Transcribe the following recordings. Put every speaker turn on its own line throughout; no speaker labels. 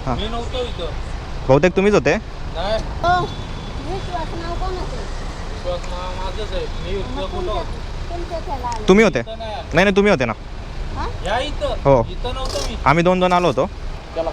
हां
मी नव्हतो इथं.
बहुतेक तुम्हीच होते.
नाही
विश्वास नाव कोणाचं?
विश्वास माझंच आहे. मी इथं कुठं होतो?
तुमच्या त्याला आलं.
तुम्ही होते.
इथं नाही आलो.
नाही नाही तुम्ही होते ना.
हा?
या इथं.
हो.
इथं नव्हतो मी.
आम्ही 2 आलो होतो.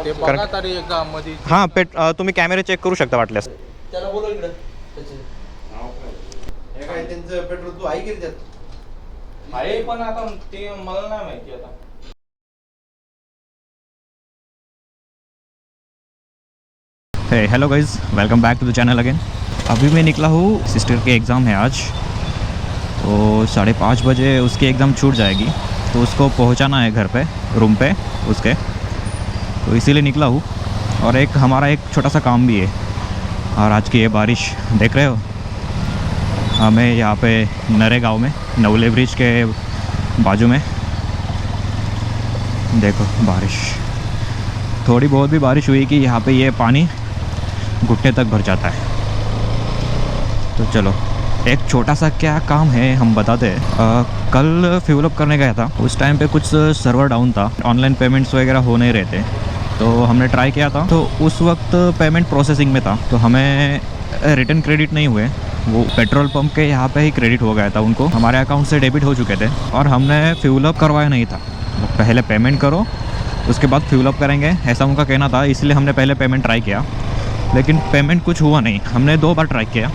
ते बघा तरी एकदा मध्ये.
हां तुम्ही कॅमेरे चेक करू शकता वाटल्यास.
त्याला बोलव इकडं त्याचे हे काय त्यांचं पेट्रोल तू आहे की रे त्यात?
आहे पण आता ते मला नाही माहिती आता.
Hello guys, welcome back to the channel again. अभी मैं निकला हूँ, सिस्टर के एग्ज़ाम है आज, तो 5:30 बजे उसकी एग्ज़ाम छूट जाएगी, तो उसको पहुँचाना है घर पे, रूम पे उसके, तो इसीलिए निकला हूँ। और हमारा एक छोटा सा काम भी है। और आज की ये बारिश देख रहे हो, हमें यहाँ पे नरे गांव में नवले ब्रिज के बाजू में देखो बारिश, थोड़ी बहुत भी बारिश हुई कि यहाँ पे ये पानी घुटने तक भर जाता है। तो चलो, एक छोटा सा क्या काम है हम बताते हैं। कल फ्यूल अप करने गया था, उस टाइम पे कुछ सर्वर डाउन था, ऑनलाइन पेमेंट्स वगैरह हो नहीं रहे थे, तो हमने ट्राई किया था, तो उस वक्त पेमेंट प्रोसेसिंग में था, तो हमें रिटर्न क्रेडिट नहीं हुए। वो पेट्रोल पंप के यहाँ पे ही क्रेडिट हो गया था, उनको हमारे अकाउंट से डेबिट हो चुके थे, और हमने फ्यूल अप करवाया नहीं था। पहले पेमेंट करो, उसके बाद फ्यूल अप करेंगे, ऐसा उनका कहना था, इसलिए हमने पहले पेमेंट ट्राई किया, लेकिन पेमेंट कुछ हुआ नहीं। हमने 2 बार ट्राई किया,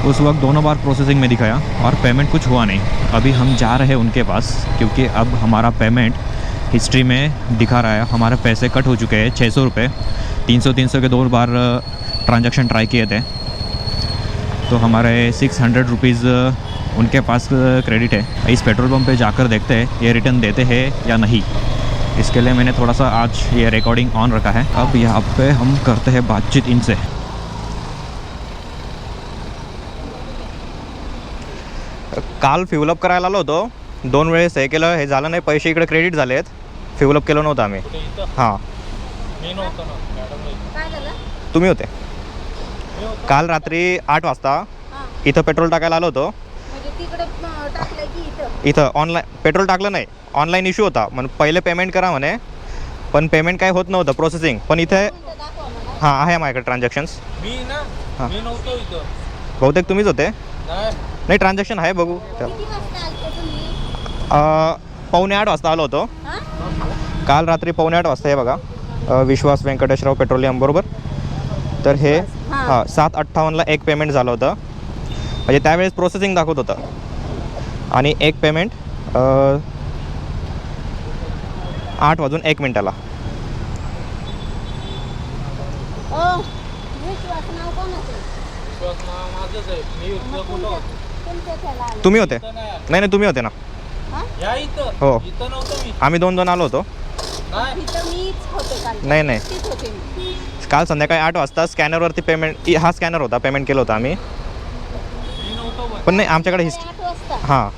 उस वक्त दोनों बार प्रोसेसिंग में दिखाया और पेमेंट कुछ हुआ नहीं। अभी हम जा रहे हैं उनके पास, क्योंकि अब हमारा पेमेंट हिस्ट्री में दिखा रहा है, हमारे पैसे कट हो चुके हैं 600 रुपये। 300 के 2 बार ट्रांजैक्शन ट्राई किए थे, तो हमारे 600 रुपीज़ उनके पास क्रेडिट है। इस पेट्रोल पंप पे जाकर देखते हैं ये रिटर्न देते हैं या नहीं। इसके लिए मैंने थोड़ा सा आज ये रिकॉर्डिंग ऑन रखा है। अब यहाँ पे हम करते हैं बातचीत इनसे। काल फ्यूलअप करायला आलो होतो, 2 वेळेस हे केलं, हे झालं नाही, पैसे इकडे क्रेडिट झाले आहेत, फ्यूलअप केलं नव्हतं आम्ही।
कुठे इथं?
हां,
मी नव्हतो ना मॅडम.
काय झालं?
तुम्ही होते.
मी होतो.
काल रात्री 8 वाजता
हां.
इथं पेट्रोल टाकायला आलो होतो।
म्हणजे तिकडे टाकलंय की इथं?
इथं ऑनलाईन पेट्रोल टाकलं नाही, ऑनलाईन इश्यू होता, मग पहिले पेमेंट करा म्हणे, पण पेमेंट काय होत नव्हतं प्रोसेसिंग। पण इथे
इथं दाखवा मला.
हां आहे माझ्याकडे ट्रान्झॅक्शन्स।
मी ना
हां.
मी नव्हतो इथं.
बहुतेक तुम्हीच होते.
नाही
नाही, ट्रान्झॅक्शन आहे, बघू।
किती वाजता आलते तुम्ही?
7:45 वाजता आलो होतो
हां?
काल रात्री, 7:45 वाजता। हे बघा, विश्वास व्यंकटेशराव पेट्रोलियम बरोबर। तर हे
हां.
हां 7:58ला एक पेमेंट झालं होतं, म्हणजे त्यावेळेस प्रोसेसिंग दाखवत होतं, आणि एक पेमेंट 8:01
ओ, विश्वास नाव कोणाचं?
विश्वास माझंच आहे. मी इथं कुठं होतो?
तुमच्या त्याला आलं.
तुम्ही होते.
इथं नाही आलो.
नाही नाही तुम्ही होते ना.
हां?
या इथं.
हो.
इथं नव्हतो मी.
आम्ही 2 आलो होतो।
नाही
इथं मीच होते काल.
नाही, नाही.
तीच होते मी.
काल संध्याकाळी 8 वाजता स्कॅनरवरती पेमेंट, हा स्कॅनर होता, पेमेंट केलं होतं आम्ही,
मी नव्हतो पण.
पण नाही आमच्याकडे
8 वाजता.
हां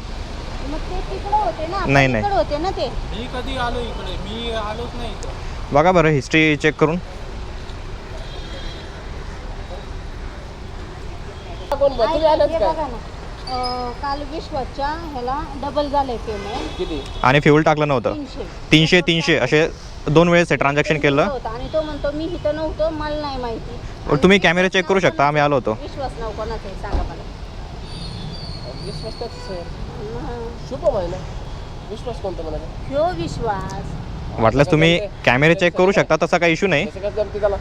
मग ते तिकडे होते ना?
नाही, नाही.
तिकडे होते ना ते?
मी कधी आलो इकडे? मी आलोच नाही इथं.
बघा बरं हिस्ट्री चेक करून।
हे बघा ना. काल विश्वासच्या ह्याला डबल झालंय पेमेंट.
किती?
आणि फ्यूल टाकलं नव्हतं। 300 असे 2 वेळेस हे ट्रान्झॅक्शन केलं।
आणि तो म्हणतो मी इथं नव्हतो, मला नाही माहिती।
तुम्ही कॅमेरे चेक करू शकता, आम्ही आलो होतो।
विश्वास नाव कोणाचं आहे सांगा मला.
विश्वास त्याच आहे.
हं.
शुभम आहे ना. विश्वास कोणता म्हणाला?
ह्यो विश्वास.
वाटल्यास तुम्ही कॅमेरे चेक करू शकता, तसा काही इश्यू नाही।
कसं काय जमते त्याला?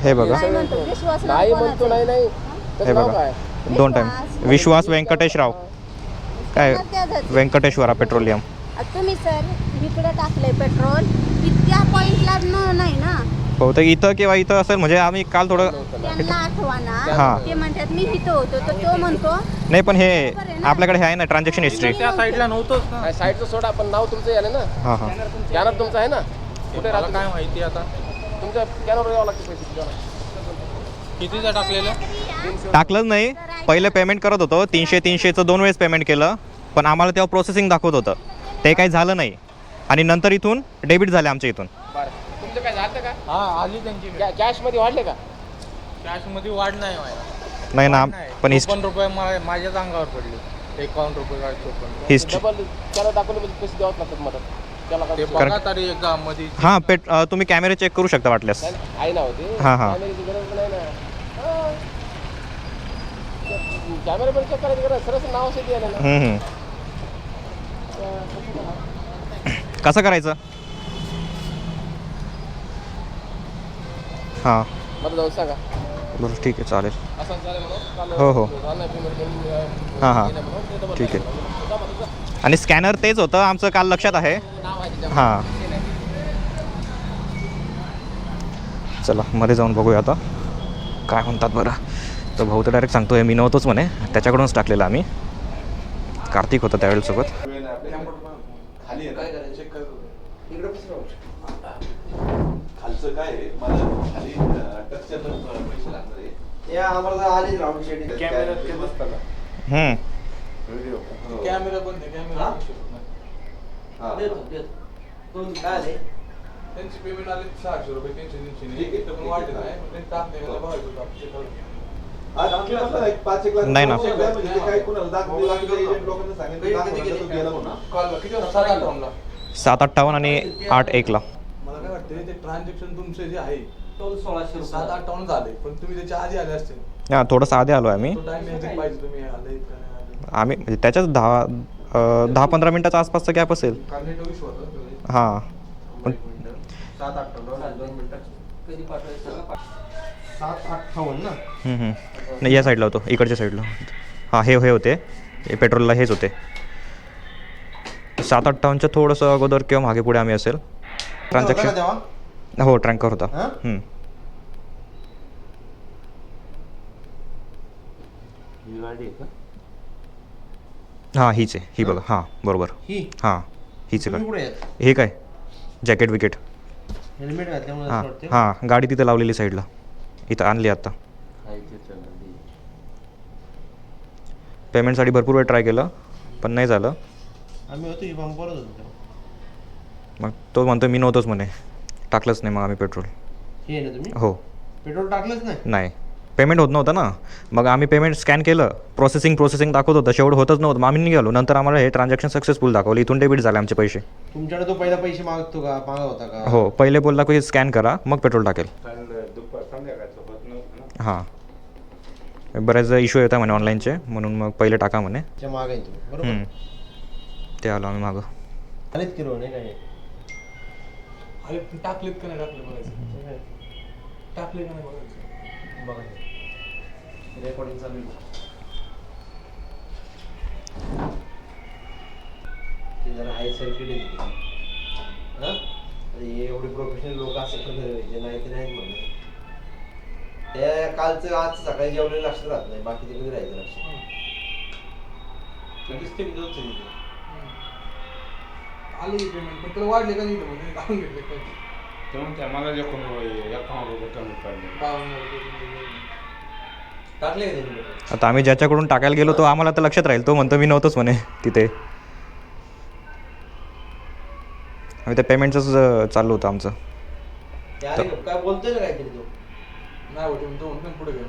हे बघा,
काय म्हणतो विश्वास नाव
नाही
कोणाचं
म्हणतो,
आहे?
नाही नाही
हे
त्याचं नाव
बघा,
काय?
2 टाइम विश्वास व्यंकटेशराव काय
त्याचंच.
व्यंकटेश्वरा पेट्रोलियम।
तुम्ही सर इकडे टाकलंय पेट्रोल, इतक्या पॉइंटला नाही ना.
बहुतेक इथं किंवा इथं असेल, म्हणजे आम्ही काल थोडं
त्यांना आठवा ना.
हां.
ते म्हणतात मी इथं होतो, तर तो म्हणतो
नाही, पण हे आपल्याकडे हे आहे ना ट्रान्झॅक्शन हिस्ट्री।
त्या साईडला नव्हतोच ना.
काय साईडचं सोडा, पण नाव तुमचं यालं ना.
हां हां
स्कॅनर तुमचं आहे ना. कुठे
मला
राहतो
काय माहिती आता.
तुमच्या स्कॅनरवर यावं लागतं पैसे द्यायला.
कितीचं टाकलेलं?
टाकलंच नाही, पहिले पेमेंट करत होतो 300चं 2 वेळेस पेमेंट केलं, पण आम्हाला तेव्हा प्रोसेसिंग दाखवत होतं, ते काही झालं नाही, आणि नंतर इथून डेबिट झाले आमच्या इथून।
बरं, तुमचं काय झालं का?
हा आली त्यांची.
कॅशमध्ये वाढले का?
कॅशमध्ये वाढ नाही माझ्या.
नाही ना, पण
₹54 रुपये माझ्याच अंगावर पडले. ₹51 काय 54.
हिस्ट्री
डबल त्याला दाखवले पैसे द्यावंच लागतात मला.
ते बघा तरी एकदा मध्ये
हां तुम्ही कॅमेरे चेक करू शकता वाटल्यास.
आहे ना होती
हां हां
कॅमेऱ्याची गरज नाही ना. कॅमेरा पण चेक करायची गरज सरस नाव असे द्यायला ना.
कसं करायचं? हां
मला जाऊन सांगा.
बरं ठीक आहे चालेल.
असं चालेल म्हणून
हो हो
झालं पेमेंट
हां हां ठीक आहे. आणि स्कॅनर तेच होतं आमचं काल लक्षात आहे.
नाव आहे त्याच्यावर.
हां चला मध्ये जाऊन बघूया आता काय म्हणतात बरं. तर भाऊ तर डायरेक्ट सांगतोय मी नव्हतोच म्हणे, त्याच्याकडूनच टाकलेलं आम्ही. कार्तिक होता त्यावेळेसोबत.
खाली आहे
काय
ना
करायचं चेक कर.
इकडे कसं राहू खालचं काय आहे मला खाली टचच्या पैसे लागणार आहे. या आम्हाला आली राऊंड शेडिंग कॅमेऱ्यात ते मस्त का व्हिडिओ
कॅमेरा बंद आहे, कॅमेरा
हा?
हा.
काय आले
त्यांची पेमेंट आले 600 रुपये त्यांची
ठीक आहे.
तर पण वाटत नाही पण ते टाकले मला बघायचं होतं आपण check करून.
आज आमच्या आपला एक 5 लाख
नाही ना.
म्हणजे ते काय कोणाला दाखवलं एजंट लोकांना सांगितलं दाखवलं तो गेला म्हणून
कॉल किती होता? 7-8 ला.
758 आणि 8-1ला.
मला काय वाटतं ते ट्रान्झॅक्शन तुमचे जे आहे 7-8 झाले पण तुम्ही त्याच्या आधी आले असते.
हां थोडंसं आधी आलो आहे आम्ही.
तो टाइम यायचं पाहिजे तुम्ही आले का नाही आले.
आम्ही म्हणजे त्याच्याच 10-15 मिनटाचा आसपासचा गॅप असेल.
कारण नेटवर्क इश्यू होता.
हां
7-8 मिनिटं
कधी पाठवायचं
7-8 ना
नाही या साईडला होतो, इकडच्या साईडला. हां हे होते हे पेट्रोलला हेच होते. 7-58च्या थोडंसं अगोदर किंवा मागे पुढे आम्ही असेल. ट्रान्झॅक्शन हो ट्रँकर होता.
ही गाडी आहे का
हां हीच आहे ही बघा. हां बरोबर
ही
हां हीच आहे
कुठे
का. हे काय जॅकेट विकेट.
हेल्मेट घातल्यामुळे
हां हां गाडी तिथे लावलेली साईडला. इथं आणली आत्ता. पेमेंटसाठी भरपूर वेळ ट्राय केलं पण नाही झालं.
आम्ही होतो की पंपावरच होतो.
मग तो म्हणतो मी नव्हतोच म्हणे, टाकलंच नाही मग आम्ही पेट्रोल.
हे ना तुम्ही
हो
पेट्रोल टाकलंच नाही
नाही पेमेंट होत नव्हतं ना. मग आम्ही पेमेंट स्कॅन केलं, प्रोसेसिंग दाखवत होतं, शेवट होतच नव्हतं. मग आम्ही निघालो. नंतर आम्हाला हे ट्रान्झॅक्शन सक्सेसफुल दाखवलं, इथून डेबिट झाले आमचे पैसे.
तुमच्याकडे तो पहिला पैसे मागतो का मागत होता का
हो पहिले बोलला की स्कॅन करा मग पेट्रोल टाकेल. हां बऱ्याच इश्यू येतात म्हणे ऑनलाईनचे म्हणून मग पहिले टाका म्हणे.
त्या मागे आहे तुम्ही बरोबर
ते आलो आम्ही मागं.
आलेत किलो नाही काय
अरे टाकलेत का नाही टाकले बघायचं. टाकले का नाही बघायचं.
बघा रेकॉर्डिंग चालू आहे. ते जरा हाय सर्किट आहे हां हे एवढे प्रोफेशनल लोक असं पण जे नाही ते नाहीत म्हणून त्या कालचं आज सकाळी जेवलेलं लक्षात राहत नाही बाकीचे कधी राहायचं लक्षात
आले पेमेंट पण तुला वाढले का नाही तर म्हणजे टाकून घेतले काय.
मला जे कोण रुपये कमी पडले
52 रुपये.
टाकले का त्यांनी
आता आम्ही ज्याच्याकडून टाकायला गेलो तो आम्हाला तर लक्षात राहील. तो म्हणतो मी नव्हतोच म्हणे तिथे. आम्ही त्या पेमेंटचंच चालू होतं आमचं.
त्या काय बोलतोय ना काहीतरी तो
नाही होते तो म्हणून पुढे गेलो.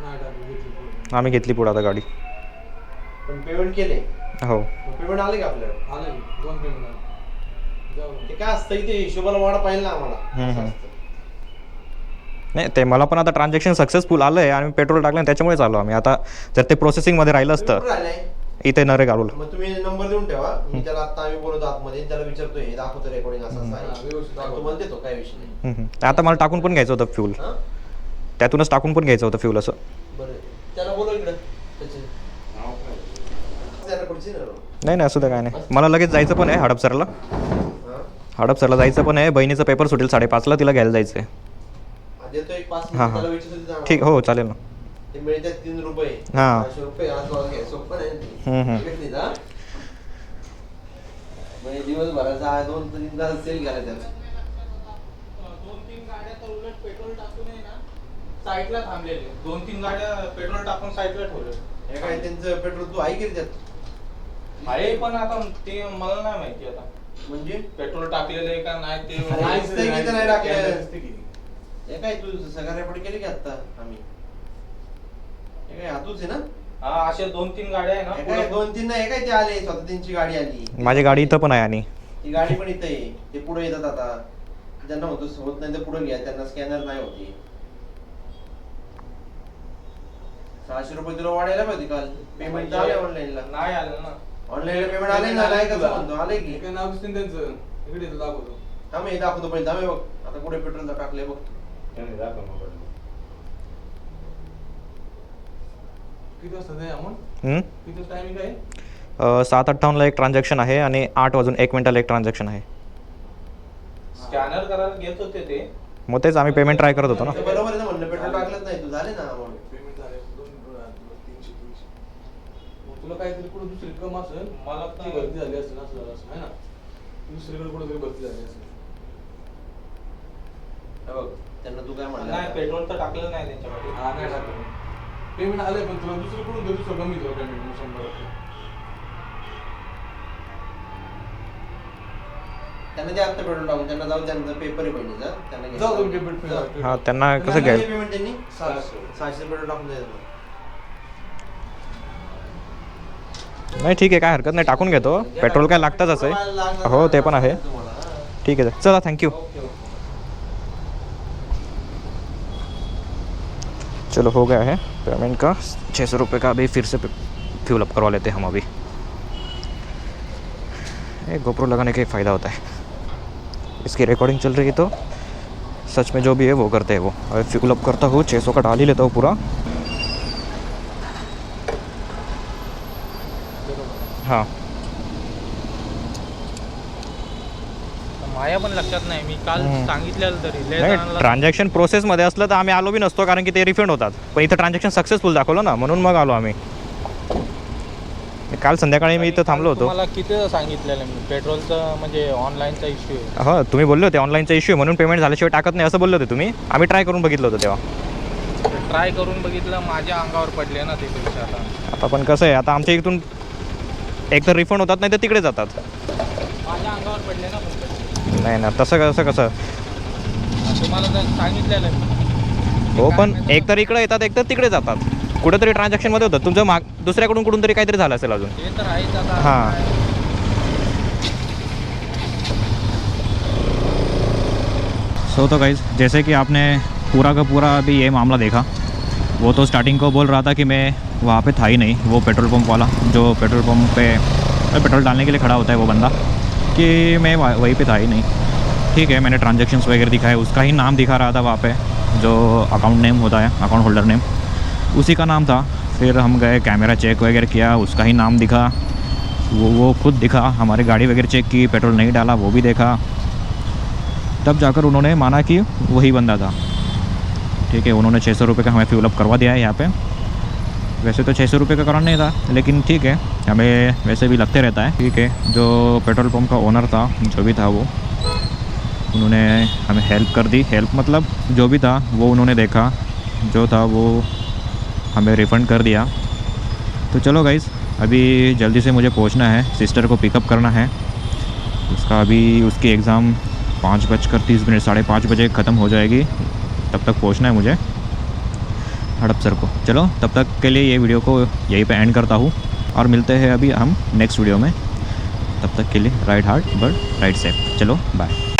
नाही टाकली घेतली पुढे.
आम्ही घेतली पुढे आता गाडी.
पण पेमेंट केले
हो
पेमेंट आले का आपल्याला
आले 2 पेमेंट आले. जाऊ
ते काय असतं इथे हिशोबाला वाढ पाहिजे ना आम्हाला असं असतं.
नाही ते मला पण आता ट्रान्झॅक्शन सक्सेसफुल आलं आहे आणि पेट्रोल टाकलं त्याच्यामुळेच आलो आम्ही. आता जर ते प्रोसेसिंगमध्ये राहिलं असतं
कुठं राहिलंय?
इथे नरे घालवलं.
मग तुम्ही नंबर देऊन ठेवा मी त्याला आता आम्ही बोलतो आतमध्ये त्याला विचारतोय हे दाखवतो रेकॉर्डिंग असं असं आहे
व्यवस्थित
तो म्हणते तो काय विषय नाही
आता मला टाकून पण घ्यायचं होतं फ्यूल.
हां
त्यातूनच टाकून पण घ्यायचं होतं फ्यूल असं.
बरं त्याला बोलव इकडं त्याचे त्याला खुर्ची ना
नाही नाही असं तर काय नाही. मला लगेच जायचं पण आहे हडपसरला.
हां
हडपसरला जायचं पण आहे. बहिणीचा पेपर सुटेल 5:30ला तिला घ्यायला जायचं आहे.
देतो एक 5
हां,
मिनिट
हां.
त्याला विचारतो
ठीक हो चालेल ना.
ते मिळतात 3 रुपये
हां.
500 रुपये आज घ्यायचं सोपं नाही भेटली ना म्हणजे दिवसभराचा 2-3 तास सेल घ्यायला त्याला
2-3 गाड्या तर उलट पेट्रोल टाकून आहे ना साईडला थांबलेले. 2-3 गाड्या पेट्रोल टाकून साईडला ठेवले.
हे काय त्यांचं पेट्रोल तू आहे की रे त्यात
आहे पण आता ते मला नाही माहिती आता
म्हणजे
पेट्रोल टाकलेलं आहे का नाही ते
अरे, दिसतंय की ते नाही टाकलेलं.
दिसतंय की.
हे काय तू सगळ्या रेकॉर्ड केले की आता आम्ही हे काय हातूच आहे ना
हा अशा 2-3 गाड्या आहे ना
हे काय
पुढं.
2-3 नाही, हे काय ते आले स्वतः त्यांची गाडी आली.
माझी गाडी इथं पण आहे आणि
ती गाडी पण इथं आहे. ते पुढे येतात आता. ज्यांना होत होत नाही तर पुढे घ्या, त्यांना स्कॅनर नाही होती. 600 रुपये तुला वाढायला पाहिजे काल. पेमेंट झाले ऑनलाईनला.
नाही आलं ना.
ऑनलाईनला पेमेंट आले ना, नाही कसं म्हणतो आले की.
काय नाव दिसते त्यांचं इकडे इथं दाखवतो
थांब हे दाखवतो पहिले. थांब हे बघ आता पुढे पेट्रोल टाकले बघ.
त्यांनी दाखव मोबाईल
किती वाजता ते अमाऊंट?
हम्म?
किती टायमिंग आहे?
7:58ला एक ट्रान्झॅक्शन आहे आणि 8:01 एक ट्रान्झॅक्शन आहे.
स्कॅनर करायला घेत होते ते.
मग तेच आम्ही पेमेंट ट्राय करत होतो ना.
ते बरोबर आहे ना म्हणलं, पेट्रोल टाकलंच नाही तू, झाले ना अमाऊंट.
पेमेंट झाले 300 मग तुला काहीतरी पुढे दुसरी कम असेल
मला
ती भरती झाली असेल असं झालं असं आहे ना दुसरीकडे कुठे तरी भरती झाली असेल
हे बघ त्यांना तू काय
नाही
म्हणलं,
पेट्रोल तर टाकलं नाही त्यांच्याकडे.
हा नाही टाकलं पेमेंट आलंय पण तुला दुसरीकडून तरी दुसरं कमी तुला पेमेंट 100.
त्यांना ते आता पेट्रोल टाकून त्यांना जाऊन त्यांचा पेपर पाहिजे जा. त्यांना घ्यायचं.
जाऊ तुम्ही पेमेंट
हां त्यांना कसं घ्यायचं.
पेमेंट त्यांनी
600.
600 पेट्रोल टाकून द्यायचं.
नाही ठीक आहे, काय हरकत नाही, टाकून घेतो. पेट्रोल काय लागतंच असं आहे. हो ते पण आहे. ठीक है चला थैंक यू. चलो हो गया है पेमेंट का 600 रुपये का. अभी फिर से फ्यूल अप करवा लेते हैं हम अभी. एक गोप्रो लगाने का एक फ़ायदा होता है, इसकी रिकॉर्डिंग चल रही है तो सच में जो भी है वो करते हैं वो. अभी फ्यूल अप करता हूँ, 600 का डाल ही लेता हूँ पूरा. हाँ
माया पण लक्षात नाही. मी काल सांगितलेलं तरी लय
नाही
जणांना.
ट्रान्झॅक्शन प्रोसेसमध्ये असलं तर आम्ही आलो बी नसतो, कारण की ते रिफंड होतात. पण इथं ट्रान्झॅक्शन सक्सेसफुल दाखवलं ना, म्हणून मग आलो आम्ही. काल संध्याकाळी मी इथं थांबलो होतो.
तुम्हाला किती सांगितलेलं मी पेट्रोलचं म्हणजे ऑनलाईनचा इश्यू आहे.
हो तुम्ही बोलले होते ऑनलाईनचा इश्यू आहे म्हणून पेमेंट झाल्याशिवाय टाकत नाही असं बोलले होते तुम्ही. आम्ही ट्राय करून बघितलं होतं तेव्हा.
ट्राय करून बघितलं, माझ्या अंगावर पडले ना ते पैसे आता.
आता पण कसं आहे, आता आमच्या इथून एक तर रिफंड होतात नाही तर तिकडे जातात.
माझ्या अंगावर पडले ना पैसे.
नाही ना तसं कसं
तुम्हाला तर सांगितलेलं मी.
हो, पण एक तर इकडे येतात एक तर तिकडे जातात. कुठेतरी ट्रान्झॅक्शनमध्ये होतं तुमचं दुसऱ्याकडून कुठून तरी काहीतरी झालं असेल अजून.
ते तर आहेच आता.
हाँ सो तो गाइस जैसे कि आपने पूरा का पूरा अभी ये मामला देखा. वो तो स्टार्टिंग को बोल रहा था कि मैं वहाँ पे था ही नहीं, वो पेट्रोल पंप वाला जो पेट्रोल पंप पे पेट्रोल डालने के लिए खड़ा होता है वो बंदा, कि मैं वहीं पे था ही नहीं. ठीक है, मैंने ट्रांजैक्शंस वगैरह दिखाए, उसका ही नाम दिखा रहा था वहाँ पे, जो अकाउंट नेम होता है, अकाउंट होल्डर नेम उसी का नाम था. फिर हम गए कैमरा चेक वगैरह किया, उसका ही नाम दिखा, वो खुद दिखा. हमारी गाड़ी वगैरह चेक की, पेट्रोल नहीं डाला वो भी देखा. तब जाकर उन्होंने माना कि वही बंदा था. ठीक है, उन्होंने 600 रुपये का हमें फ्यूल अप करवा दिया है यहाँ पे. वैसे तो 600 रुपये का कराना नहीं था, लेकिन ठीक है हमें वैसे भी लगते रहता है. ठीक है, जो पेट्रोल पंप का ओनर था जो भी था वो, उन्होंने हमें हेल्प कर दी. हेल्प मतलब जो भी था वो उन्होंने देखा, जो था वो हमें रिफ़ंड कर दिया. तो चलो गाइस अभी जल्दी से मुझे पहुंचना है, सिस्टर को पिकअप करना है. उसका अभी उसकी एग्ज़ाम 5:30 5:30 बजे ख़त्म हो जाएगी. तब तक पहुंचना है मुझे हड़पसर को. चलो तब तक के लिए ये वीडियो को यहीं पे एंड करता हूँ और मिलते हैं अभी हम नेक्स्ट वीडियो में. तब तक के लिए ride hard but ride safe. चलो बाय.